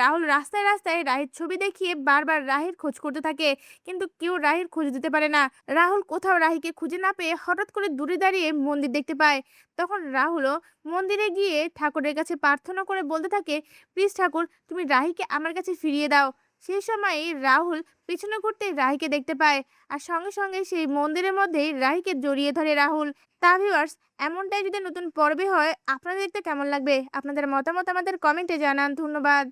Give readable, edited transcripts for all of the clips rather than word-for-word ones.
রাহুল রাস্তায় রাস্তায় রাহির ছবি দেখিয়ে বারবার রাহির খোঁজ করতে থাকে, কিন্তু কেউ রাহির খোঁজ দিতে পারে না। রাহুল কোথাও রাহিকে খুঁজে না পেয়ে হঠাৎ করে দূরে দাঁড়িয়ে মন্দির দেখতে পায়। তখন রাহুলও মন্দিরে গিয়ে ঠাকুরের কাছে প্রার্থনা করে বলতে থাকে, প্লিজ ঠাকুর, তুমি রাহিকে আমার কাছে ফিরিয়ে দাও। সেই সময় রাহুল পিছনে ঘুরতে রাহিকে দেখতে পায়, আর সঙ্গে সঙ্গে সেই মন্দিরের মধ্যেই রাহিকে জড়িয়ে ধরে রাহুল। তা ভিউয়ার্স, এমনটাই যদি নতুন পর্বে হয় আপনাদের দেখতে কেমন লাগবে? আপনাদের মতামত আমাদের কমেন্টে জানান। ধন্যবাদ।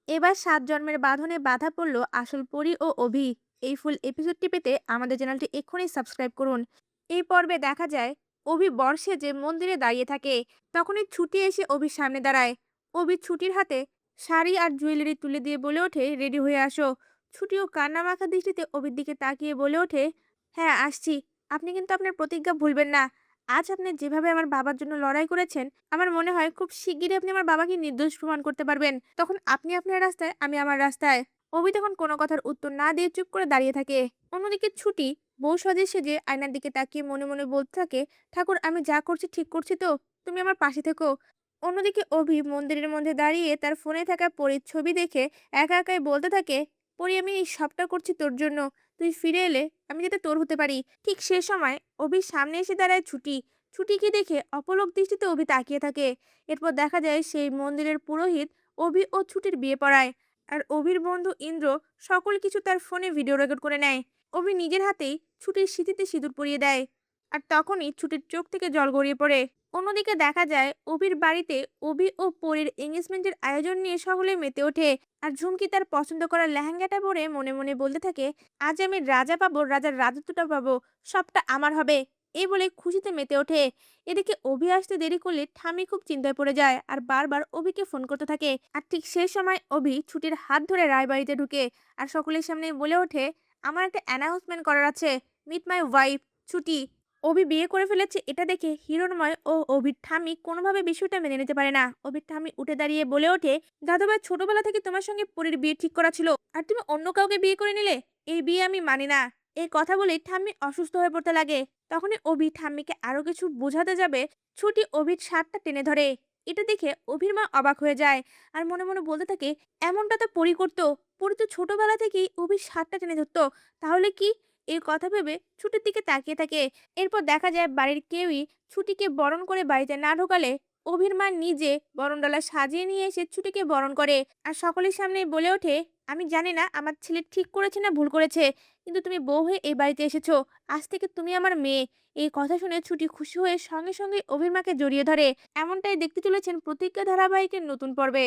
এবার ৭ জন্মের বাঁধনে বাধা পড়ল আসল পরী ও অভি। এই ফুল এপিসোডটি পেতে আমাদের চ্যানেলটি এক্ষুনি সাবস্ক্রাইব করুন। এই পর্বে দেখা যায় অভি বর্ষে যে মন্দিরে দাঁড়িয়ে থাকে, তখনই ছুটি এসে অভির সামনে দাঁড়ায়। অভি ছুটির হাতে শাড়ি আর জুয়েলারি তুলে দিয়ে বলে ওঠে, রেডি হয়ে আসো। ছুটিও কান্না মাখা দৃষ্টিতে অভির দিকে তাকিয়ে বলে ওঠে, হ্যাঁ আসছি। আপনি কিন্তু আপনার প্রতিজ্ঞা ভুলবেন না। আজ আপনি যেভাবে আমার বাবার জন্য লড়াই করেছেন, আমার মনে হয় খুব শিগগিরই আপনি আমার বাবাকে নির্দোষ প্রমাণ করতে পারবেন। তখন আপনি আপনার রাস্তায়, আমি আমার রাস্তায়। অভি তখন কোনো কথার উত্তর না দিয়ে চুপ করে দাঁড়িয়ে থাকে। অন্যদিকে ছুটি বউ সাজে সেজে আয়নার দিকে তাকিয়ে মনে মনে বলতে থাকে, ঠাকুর, আমি যা করছি ঠিক করছি তো? তুমি আমার পাশে থেকো। অন্যদিকে অভি মন্দিরের মধ্যে দাঁড়িয়ে তার ফোনে থাকা পরীর ছবি দেখে একা একাই বলতে থাকে, পরি, আমি এই সবটা করছি তোর জন্য। তুই ফিরে এলে আমি যাতে তোর হতে পারি। ঠিক সে সময় অভির সামনে এসে দাঁড়ায় ছুটি। ছুটিকে দেখে অপলক দৃষ্টিতে অভি তাকিয়ে থাকে। এরপর দেখা যায় সেই মন্দিরের পুরোহিত অভি ও ছুটির বিয়ে পড়ায়, আর অভির বন্ধু ইন্দ্র সকল কিছু তার ফোনে ভিডিও রেকর্ড করে নেয়। অভি নিজের হাতেই ছুটির স্মৃতিতে সিঁদুর পরিয়ে দেয়, আর তখনই ছুটির চোখ থেকে জল গড়িয়ে পড়ে। অন্যদিকে দেখা যায় অভির বাড়িতে অভি ও পরীর এঙ্গেজমেন্টের আয়োজন নিয়ে সকলে মেতে ওঠে। আর ঝুমকি তার পছন্দ করা লেহেঙ্গাটা পরে মনে মনে বলতে থাকে, আজ আমি রাজা পাবো, রাজার রাজত্বটা পাবো, সবটা আমার হবে। এই বলে খুশিতে মেতে ওঠে। এদিকে অভি আসতে দেরি করলে ঠামি খুব চিন্তায় পড়ে যায় আর বারবার অভিকে ফোন করতে থাকে। আর ঠিক সেই সময় অভি ছুটির হাত ধরে রায়বাড়িতে ঢুকে আর সকলের সামনে বলে ওঠে, আমার একটা অ্যানাউন্সমেন্ট করার আছে। মিট মাই ওয়াইফ ছুটি। অভি বিয়ে করে ফেলেছে এটা দেখে হিরণময় ও অভির ঠাম্মি কোনোভাবে বিষয়টা মেনে নিতে পারে না। অভির ঠাম্মি উঠে দাঁড়িয়ে বলে ওঠে, দাদুভাই ছোটবেলা থেকে তোমার সঙ্গে পরীর বিয়ে ঠিক করা ছিল, আর তুমি অন্য কাউকে বিয়ে করে নিলে। এই বিয়ে আমি মানি না। এই কথা বলে ঠাম্মি অসুস্থ হয়ে পড়তে লাগে। তখনই অভি ঠাম্মিকে আরো কিছু বোঝাতে যাবে, ছুটি অভির শার্টটা টেনে ধরে। এটা দেখে অভির মা অবাক হয়ে যায় আর মনে মনে বলতে থাকে, এমনটা তো পরি করতো। পরি তো ছোটবেলা থেকেই অভির শার্টটা টেনে ধরতো। তাহলে কি? এই কথা ভেবে ছুটির দিকে তাকিয়ে থাকে। এরপর দেখা যায় বাড়ির কেউই ছুটিকে বরণ করে বাড়িতে না ঢোকালে অভির মা নিজে বরণডালা সাজিয়ে নিয়ে এসে ছুটিকে বরণ করে আর সকলের সামনে বলে ওঠে, আমি জানি না আমার ছেলে ঠিক করেছে না ভুল করেছে, কিন্তু তুমি বউ হয়ে এই বাড়িতে এসেছো। আজ থেকে তুমি আমার মেয়ে। এই কথা শুনে ছুটি খুশি হয়ে সঙ্গে সঙ্গে অভির মাকে জড়িয়ে ধরে। এমনটাই দেখতে চলেছেন প্রতিজ্ঞা ধারাবাহিকের নতুন পর্বে।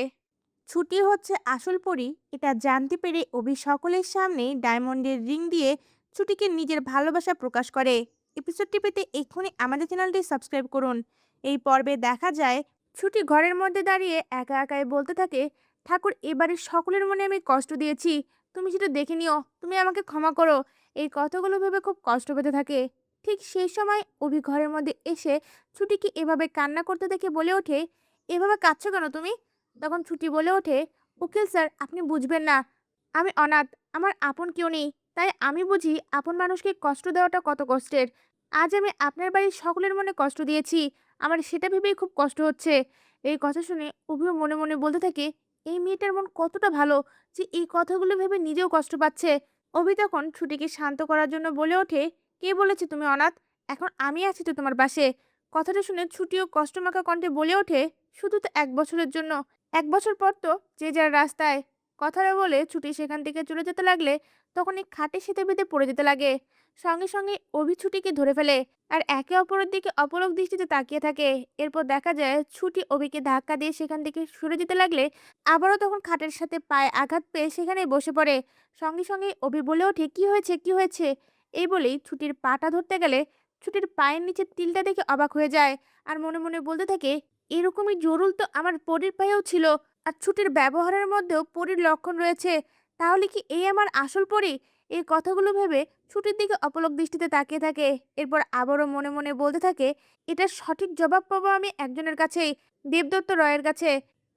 ছুটি হচ্ছে আসল পরী, এটা জানতে পেরে অভি সকলের সামনে ডায়মন্ডের রিং দিয়ে ছুটিকে নিজের ভালোবাসা প্রকাশ করে। এপিসোডটি পেতে এক্ষুনি আমাদের চ্যানেলটি সাবস্ক্রাইব করুন। এই পর্বে দেখা যায় ছুটি ঘরের মধ্যে দাঁড়িয়ে একা একাই বলতে থাকে, ঠাকুর, এবারের সকলের মনে আমি কষ্ট দিয়েছি, তুমি সেটা দেখে নিও, তুমি আমাকে ক্ষমা করো। এই কথাগুলো ভেবে খুব কষ্ট পেতে থাকে। ঠিক সেই সময় অভি ঘরের মধ্যে এসে ছুটিকে এভাবে কান্না করতে দেখে বলে ওঠে, এভাবে কাঁদছো কেন তুমি? তখন ছুটি বলে ওঠে, উকিল স্যার, আপনি বুঝবেন না, আমি অনাথ, আমার আপন কেউ নেই, তাই আমি বুঝি আপন মানুষকে কষ্ট দেওয়াটা কত কষ্টের। আজ আমি আপনার বাড়ির সকলের মনে কষ্ট দিয়েছি, আমার সেটা ভেবেই খুব কষ্ট হচ্ছে। এই কথা শুনে অভিও মনে মনে বলতে থাকে, এই মেয়েটার মন কতটা ভালো যে এই কথাগুলো ভেবে নিজেও কষ্ট পাচ্ছে। অভি তখন ছুটিকে শান্ত করার জন্য বলে ওঠে, কে বলেছে তুমি অনাথ? এখন আমি আছি তো তোমার পাশে। কথাটা শুনে ছুটিও কষ্টমাখা কণ্ঠে বলে ওঠে, শুধু তো ১ বছরের জন্য। ১ বছর পর তো যে যার রাস্তায়। কথাটা বলে ছুটি সেখান থেকে চলে যেতে লাগলে তখনই খাটে সেতে বেঁধে পড়ে যেতে লাগে। সঙ্গে সঙ্গে অভি ছুটিকে ধরে ফেলে আর একে অপরের দিকে অপলক দৃষ্টিতে তাকিয়ে থাকে। এরপর দেখা যায় ছুটি অভিকে ধাক্কা দিয়ে সেখান থেকে সরে যেতে লাগলে আবারও তখন খাটের সাথে পায়ে আঘাত পেয়ে সেখানে বসে পড়ে। সঙ্গে সঙ্গে অভি বলে ওঠে, কি হয়েছে, কি হয়েছে? এই বলেই ছুটির পাটা ধরতে গেলে ছুটির পায়ের নিচে তিলটা দেখে অবাক হয়ে যায় আর মনে মনে বলতে থাকে, এরকমই জরুল তো আমার পরীর পায়েও ছিল, আর ছুটির ব্যবহারের মধ্যেও পরীর লক্ষণ রয়েছে। তাহলে কি এই আমার আসল পরী? এই কথাগুলো ভেবে ছুটির দিকে অপলক দৃষ্টিতে তাকিয়ে থাকে। এরপর আবারও মনে মনে বলতে থাকে, এটার সঠিক জবাব পাবো আমি একজনের কাছেই, দেবদত্ত রয়ের কাছে।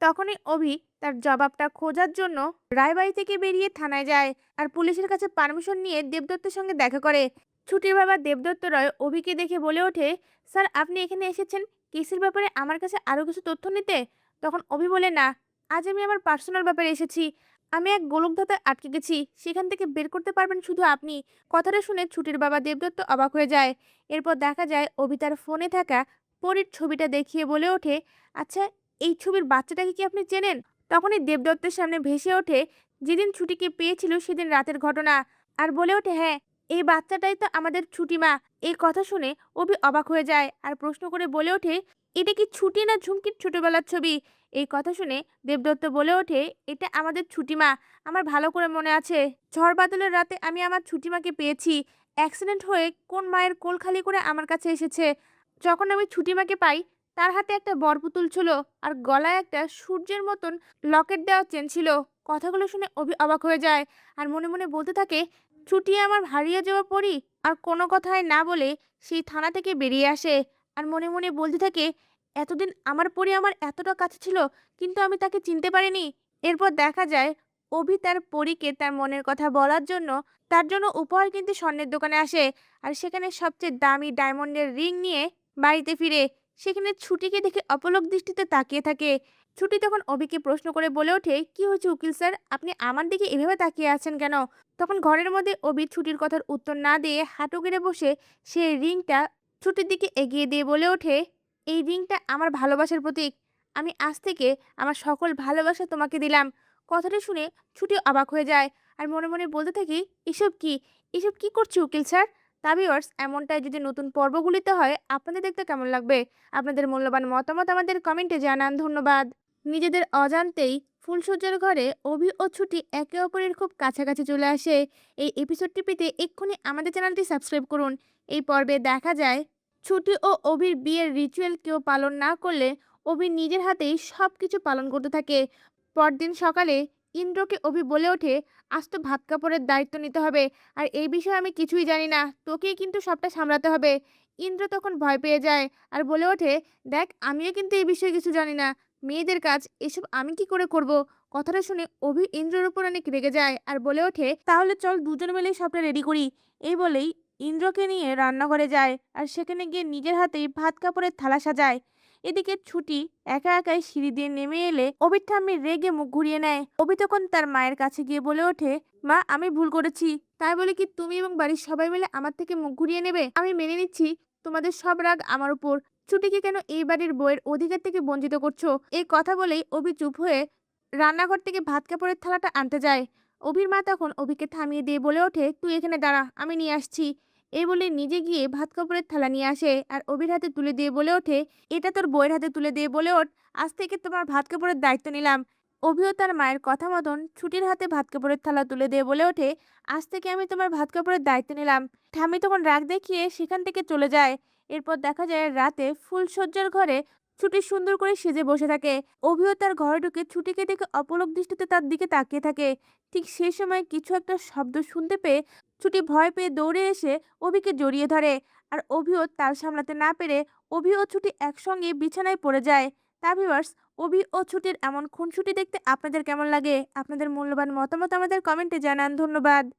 তখনই অভি তার জবাবটা খোঁজার জন্য রায়বাড়ি থেকে বেরিয়ে থানায় যায় আর পুলিশের কাছে পারমিশন নিয়ে দেবদত্তের সঙ্গে দেখা করে। ছুটির বাবা দেবদত্ত রয় অভিকে দেখে বলে ওঠে, স্যার, আপনি এখানে এসেছেন কেসের ব্যাপারে আমার কাছে আরো কিছু তথ্য নিতে? তখন অভি বলে, না, আজ আমি আমার পার্সোনাল ব্যাপারে এসেছি। আমি এক গোলকধাঁধায় আটকে গেছি। সেখান থেকে বের করতে পারবেন শুধু আপনি। কথাটা শুনে ছুটির বাবা দেবদত্ত অবাক হয়ে যায়। এরপর দেখা যায় অভি তার ফোনে থাকা পরীর ছবিটা দেখিয়ে বলে ওঠে, "আচ্ছা, এই ছবির বাচ্চাটাকে কি আপনি চেনেন?" তখনই দেবদত্তের সামনে ভেসে ওঠে যেদিন ছুটিকে পেয়েছিল সেদিন রাতের ঘটনা। আর বলে ওঠে, "হ্যাঁ, এই বাচ্চাটাই তো আমাদের ছুটি মা।" এই কথা শুনে অভি অবাক হয়ে যায় আর প্রশ্ন করে বলে ওঠে, "এটা কি ছুটি না ঝুমকির ছোটবেলার ছবি?" এই কথা শুনে দেবদত্ত বলে ওঠে, "এটা আমাদের ছুটিমা। আমার ভালো করে মনে আছে। ঝড় বাদলের রাতে আমি আমার ছুটিমাকে পেয়েছি। অ্যাক্সিডেন্ট হয়ে কোন মায়ের কোল খালি করে আমার কাছে এসেছে। যখন আমি ছুটিমাকে পাই, তার হাতে একটা বরপুতুল ছিল আর গলায় একটা সূর্যের মতন লকেট দেওয়া চেন ছিল।" কথাগুলো শুনে অভি অবাক হয়ে যায় আর মনে মনে বলতে থাকে, ছুটি আমার হারিয়ে যাওয়া পরী। আর কোনো কথায় না বলে সেই থানা থেকে বেরিয়ে আসে আর মনে মনে বলতে থাকে, এতদিন আমার পরি আমার এতটা কাছে ছিল, কিন্তু আমি তাকে চিনতে পারিনি। এরপর দেখা যায় অভি তার পরীকে তার মনের কথা বলার জন্য তার জন্য উপহার কিনতে স্বর্ণের দোকানে আসে আর সেখানে সবচেয়ে দামি ডায়মন্ডের রিং নিয়ে বাড়িতে ফিরে। সেখানে ছুটিকে দেখে অপলক দৃষ্টিতে তাকিয়ে থাকে। ছুটি তখন অভিকে প্রশ্ন করে বলে ওঠে, "কি হয়েছে উকিল স্যার? আপনি আমার দিকে এভাবে তাকিয়ে আছেন কেন?" তখন ঘরের মধ্যে অভি ছুটির কথার উত্তর না দিয়ে হাঁটু গেড়ে বসে সেই রিংটা ছুটির দিকে এগিয়ে দিয়ে বলে ওঠে, "এই রিংটা আমার ভালোবাসার প্রতীক। আমি আজ থেকে আমার সকল ভালোবাসা তোমাকে দিলাম।" কথাটা শুনে ছুটি অবাক হয়ে যায় আর মনে মনে বলতে থাকি, "এসব কি? এসব কি করছে উকিল স্যার?" তা ভিউয়ার্স, এমনটাই যদি নতুন পর্বগুলিতে হয় আপনাদের দেখতে কেমন লাগবে? আপনাদের মূল্যবান মতামত আমাদের কমেন্টে জানান। ধন্যবাদ। নিজেদের অজান্তেই ফুলসজ্জার ঘরে অভি ও ছুটি একে অপরের খুব কাছাকাছি চলে আসে। এই এপিসোডটি পেতে এক্ষুনি আমাদের চ্যানেলটি সাবস্ক্রাইব করুন। এই পর্বে দেখা যায় ছুটি ও অভির বিয়ের রিচুয়াল কেউ পালন না করলে অভি নিজের হাতেই সবকিছু পালন করতে থাকে। পরদিন সকালে ইন্দ্রকে অভি বলে ওঠে, "আজ তো ভাত কাপড়ের দায়িত্ব নিতে হবে। আর এই বিষয়ে আমি কিছুই জানি না। তোকেই কিন্তু সবটা সামলাতে হবে।" ইন্দ্র তখন ভয় পেয়ে যায় আর বলে ওঠে, "দেখ, আমিও কিন্তু এই বিষয়ে কিছু জানি না। মেয়েদের কাজ এসব আমি কি করে করব?" কথাটা শুনে অভি ইন্দ্রের উপর অনেক রেগে যায় আর বলে ওঠে, "তাহলে চল দুজন মিলেই সবটা রেডি করি।" এই বলেই ইন্দ্রকে নিয়ে রান্নাঘরে যায় আর সেখানে গিয়ে নিজের হাতেই ভাত কাপড়ের থালা সাজায়। এদিকে ছুটি একা একাই সিঁড়ি দিয়ে নেমে এলে অভির ঠাম্মি রেগে মুখ ঘুরিয়ে নেয়। অভি তখন তার মায়ের কাছে গিয়ে বলে ওঠে, "মা, আমি ভুল করেছি। তাই বলে কি তুমি এবং বাড়ির সবাই মিলে আমার থেকে মুখ ঘুরিয়ে নেবে? আমি মেনে নিচ্ছি তোমাদের সব রাগ আমার উপর। ছুটিকে কেন এই বাড়ির বউয়ের অধিকার থেকে বঞ্চিত করছো?" এই কথা বলেই অভি চুপ হয়ে রান্নাঘর থেকে ভাত কাপড়ের থালাটা আনতে যায়। অভির মা তখন অভিকে থামিয়ে দিয়ে বলে ওঠে, "তুই এখানে দাঁড়া, আমি নিয়ে আসছি।" এই বলে নিজে গিয়ে ভাত কাপড়ের থালা নিয়ে আসে আর অভির হাতে তুলে দিয়ে বলে ওঠে, "এটা তোর বউয়ের হাতে তুলে দিয়ে বলে ওঠ, আজ থেকে তোমার ভাত কাপড়ের দায়িত্ব নিলাম।" অভিও তার মায়ের কথা মতন ছুটির হাতে ভাত কাপড়ের থালা তুলে দিয়ে বলে ওঠে, "আজ থেকে আমি তোমার ভাত কাপড়ের দায়িত্ব নিলাম।" ঠাম্মি তখন রাগ দেখিয়ে সেখান থেকে চলে যায়। এরপর দেখা যায় রাতে ফুলসজ্জার ঘরে ছুটি সুন্দর করে সেজে বসে থাকে। অভিও তার ঘরে ঢুকে ছুটিকে দেখে অপলক দৃষ্টিতে তার দিকে তাকিয়ে থাকে। ঠিক সেই সময় কিছু একটা শব্দ শুনতে পেয়ে ছুটি ভয় পেয়ে দৌড়ে এসে অভিকে জড়িয়ে ধরে আর অভিও তাল সামলাতে না পেরে অভি ও ছুটি একসঙ্গে বিছানায় পড়ে যায়। তা ভিউয়ার্স, অভি ও ছুটির এমন খুনসুটি দেখতে আপনাদের কেমন লাগে? আপনাদের মূল্যবান মতামত আমাদের কমেন্টে জানান। ধন্যবাদ।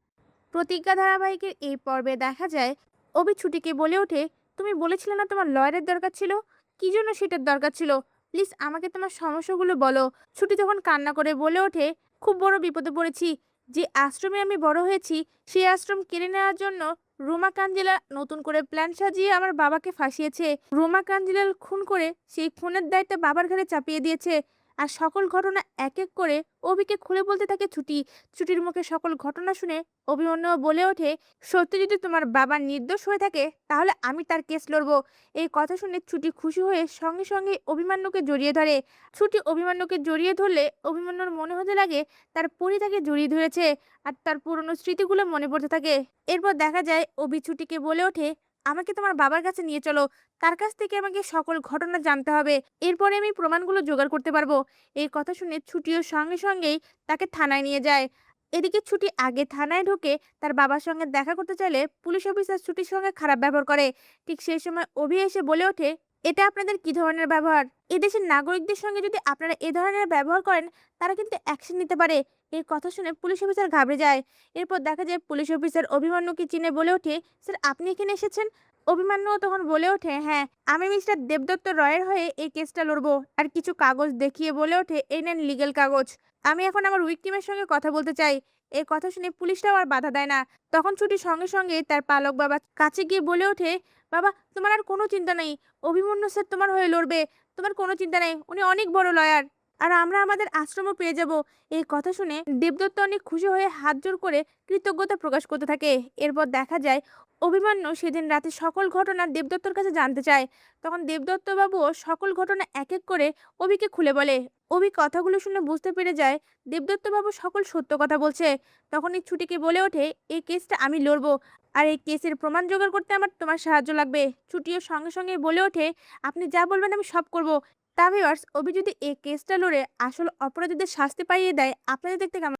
প্রতিজ্ঞা ধারাবাহিকের এই পর্বে দেখা যায় অভি ছুটিকে বলে ওঠে, "তুমি বলেছিলে না তোমার লয়ারের দরকার ছিল? কি জন্য সেটার দরকার ছিল? প্লিজ আমাকে তোমার সমস্যাগুলো বলো।" ছুটি তখন কান্না করে বলে ওঠে, "খুব বড় বিপদে পড়েছি। যে আশ্রমে আমি বড় হয়েছি সেই আশ্রম কেড়ে নেওয়ার জন্য রোমা কাঞ্জিলা নতুন করে প্ল্যান সাজিয়ে আমার বাবাকে ফাঁসিয়েছে। রোমা কাঞ্জিলাল খুন করে সেই খুনের দায়িত্ব বাবার ঘাড়ে চাপিয়ে দিয়েছে।" আর সকল ঘটনা এক এক করে অভিকে খুলে বলতে থাকে ছুটি। ছুটির মুখে সকল ঘটনা শুনে অভিমন্যু বলে ওঠে, "সত্যি যদি তোমার বাবা নির্দোষ হয়ে থাকে তাহলে আমি তার কেস লড়বো।" এই কথা শুনে ছুটি খুশি হয়ে সঙ্গে সঙ্গে অভিমান্যুকে জড়িয়ে ধরে। ছুটি অভিমান্যুকে জড়িয়ে ধরলে অভিমন্যুর মনে হতে লাগে তার পরি তাকে জড়িয়ে ধরেছে আর তার পুরনো স্মৃতিগুলো মনে পড়তে থাকে। এরপর দেখা যায় অভি ছুটিকে বলে ওঠে, "আমাকে তোমার বাবার কাছে নিয়ে চলো। তার কাছ থেকে আমাকে সকল ঘটনা জানতে হবে। এরপরে আমি প্রমাণগুলো জোগাড় করতে পারবো।" এই কথা শুনে ছুটিও সঙ্গে সঙ্গেই তাকে থানায় নিয়ে যায়। এদিকে ছুটি আগে থানায় ঢুকে তার বাবার সঙ্গে দেখা করতে চাইলে পুলিশ অফিসার ছুটির সঙ্গে খারাপ ব্যবহার করে। ঠিক সেই সময় অভি এসে বলে ওঠে, "এটা আপনাদের কি ধরনের ব্যবহার? এদেশের নাগরিকদের সঙ্গে যদি আপনারা এ ধরনের ব্যবহার করেন তারা কিন্তু অ্যাকশন নিতে পারে।" এই কথা শুনে পুলিশ অফিসার ঘাবড়ে যায়। এরপর দেখা যায় পুলিশ অফিসার অভিমন্যুকে চিনে বলে ওঠে, "স্যার, আপনি এখানে এসেছেন?" অভিমান্যুও তখন বলে ওঠে, হ্যাঁ, আমি মিস্টার দেবদত্ত রয়ের হয়ে এই কেসটা লড়বো। আর কিছু কাগজ দেখিয়ে বলে ওঠে, এই নেন লিগ্যাল কাগজ। আমি এখন আমার উইকটিমের সঙ্গে কথা বলতে চাই। এই কথা শুনে পুলিশটাও আর বাধা দেয় না। তখন ছুটির সঙ্গে সঙ্গে তার পালক বাবা কাছে গিয়ে বলে ওঠে, বাবা, তোমার আর কোনো চিন্তা নেই। অভিমন্যু স্যার তোমার হয়ে লড়বে। তোমার কোনো চিন্তা নেই, উনি অনেক বড় লয়ার। আর আমরা আমাদের আশ্রমও পেয়ে যাব। এই কথা শুনে দেবদত্ত অনেক খুশি হয়ে হাত জোড় করে কৃতজ্ঞতা প্রকাশ করতে থাকে। এরপর দেখা যায় অভিমান্যু সেদিন রাতে সকল ঘটনা দেবদত্তর কাছে জানতে চায়। তখন দেবদত্ত বাবুও সকল ঘটনা এক এক করে অভিকে খুলে বলে। অভি কথাগুলো শুনে বুঝতে পেরে যায় দেবদত্ত বাবু সকল সত্য কথা বলছে। তখনই ছুটিকে বলে ওঠে, এই কেসটা আমি লড়বো। আর এই কেসের প্রমাণ জোগাড় করতে আমার তোমার সাহায্য লাগবে। ছুটিও সঙ্গে সঙ্গে বলে ওঠে, আপনি যা বলবেন আমি সব করব। তা ভিউয়ার্স, অভি যদি এই কেসটা লড়ে আসল অপরাধীদের শাস্তি পাইয়ে দেয়, আপনাদের দেখতে কেমন